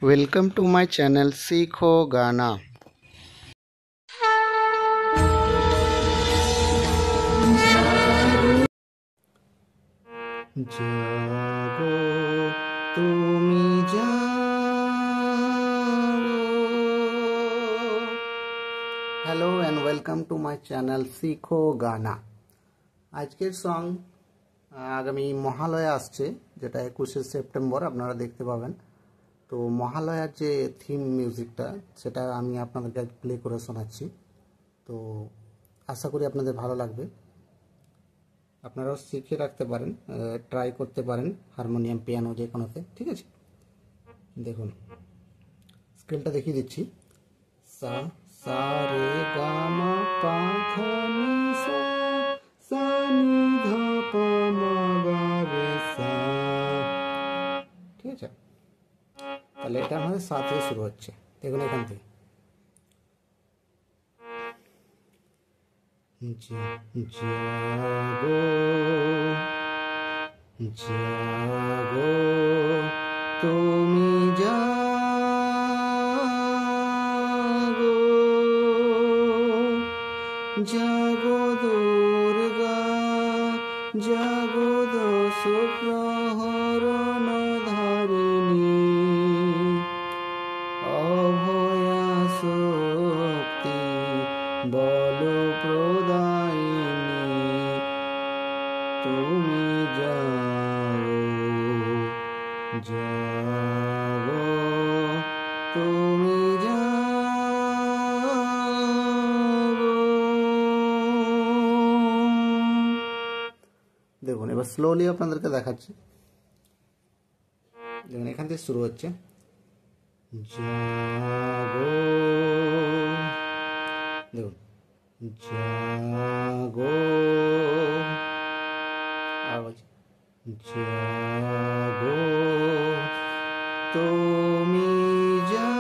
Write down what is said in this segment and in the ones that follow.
Welcome to my channel सीखो गाना। जागो तुमी जागो। Hello and welcome to my channel सीखो गाना। আজকের সং আগামী মহালয়া আসছে, যেটা 21শে সেপ্টেম্বর আপনারা দেখতে পাবেন। তো মহালয়ার যে থিম মিউজিকটা সেটা আমি আপনাদেরকে প্লে করে শোনাচ্ছি। তো আশা করি আপনাদের ভালো লাগবে। আপনারাও শিখে রাখতে পারেন, ট্রাই করতে পারেন হারমোনিয়াম, পিয়ানো যে কোনোতে। ঠিক আছে, দেখুন স্কেলটা দেখিয়ে দিচ্ছি। সা সা রে গা মা পা ধা নি সা সা নি ধা পা মা গা রে সা। ঠিক আছে, তাহলে এটা আমাদের সা থেকে শুরু হচ্ছে। দেখুন এখান থেকে জাগো জাগো তুমি জাগো, জাগো দুর্গা, জাগো দশ প্রহরণ ধারিণী, অভয়া শক্তি বল প্রদায়িনী, তুমি জাগো জাগো তুমি জাগো। দেখুন এবার স্লোলি আপনাদেরকে দেখাচ্ছি। দেখুন এখান থেকে শুরু হচ্ছে জাগো, দেখুন জাগো, আওয়াজ জাগো তুমি জাগো,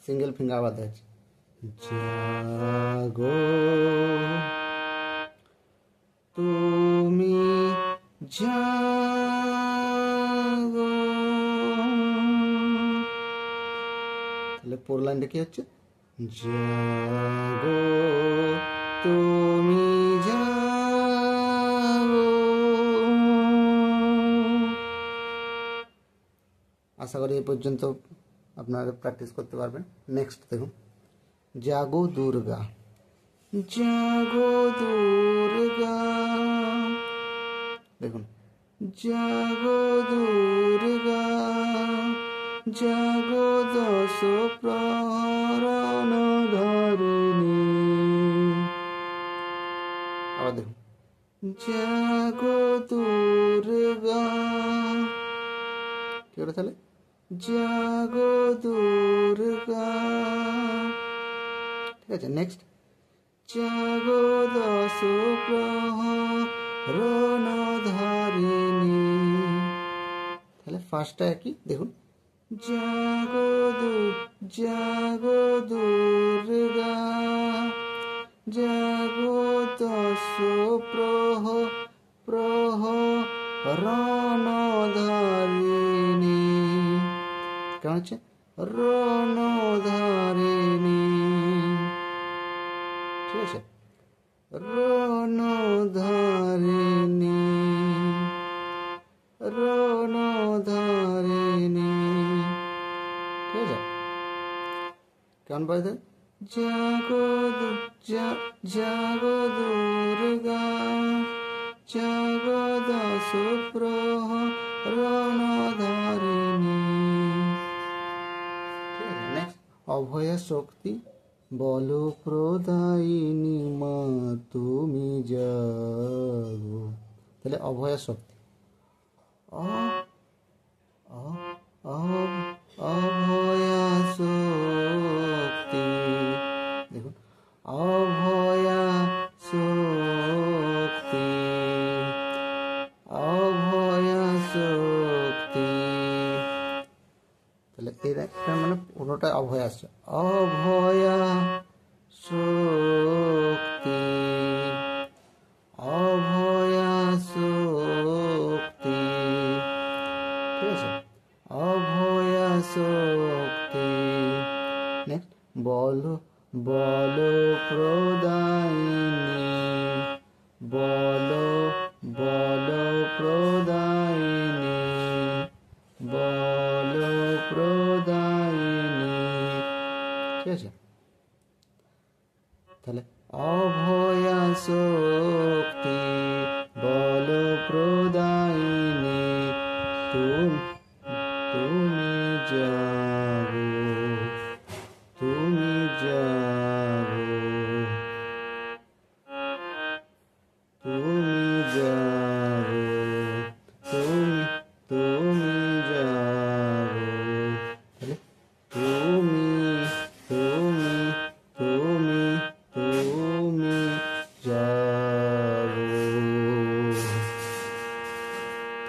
সিঙ্গেল ফিঙ্গার আওয়াজ আছে জাগো তুমি জাগো। তাহলে পুরো লাইনটা কি হচ্ছে? জাগো তুমি জাগো। আশা করি এই পর্যন্ত আপনারা প্র্যাকটিস করতে পারবেন। নেক্সট দেখুন জাগো দুর্গা, জাগো দুর্গা। দেখুন জাগো দুর্গা, জাগো দশ প্রহরণ ধারিণী। আবার দেখুন জাগো দুর্গা। কি হলো তাহলে? জাগো দুর্গা। ঠিক আছে, নেক্সট জাগো দশ প্রহরণ ধারিণী। তাহলে ফার্স্টটা একই। দেখুন জাগো জাগো দুর্গা, জাগো দশ প্রহরণ ধারিণী। কেমন হচ্ছে? রণ ধারিণী। ঠিক আছে, রণ ধারিণী, রণ ধারিণী। ঠিক আছে, কেমন পাইতে? জাগো জাগো দুর্গা, জাগো দশ প্রহরণ ধারিণী। ঠিক আছে, নেক্সট অভয়া শক্তি বল প্রদায়িনী মা তুমি জাগো। তাহলে অভয়া শক্তি, অভয়া শক্তি। দেখুন অভয়া শক্তি, অভয়া শক্তি। তাহলে এটা মানে পুরোটা অভয়া আসছে। অভয়া শক্তি, অভয়া শক্তি।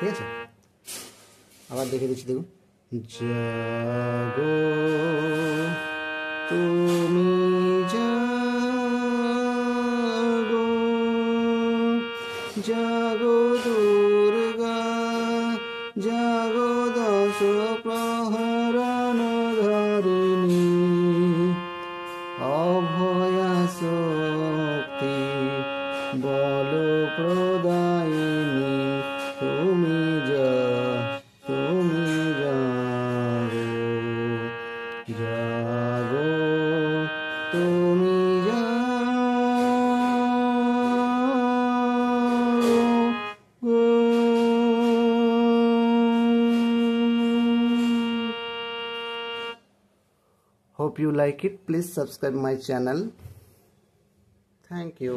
ঠিক আছে, আবার দেখে দিচ্ছি, দেখুন। জাগো তুমি জাগো, জাগো দুর্গা, জাগো দশ প্রহরণ ধারিণী, অভয়া শক্তি বল প্রদায়িনী, তুমি জাগো, জাগো তুমি জাগো। Hope you like it. Please subscribe my channel. Thank you.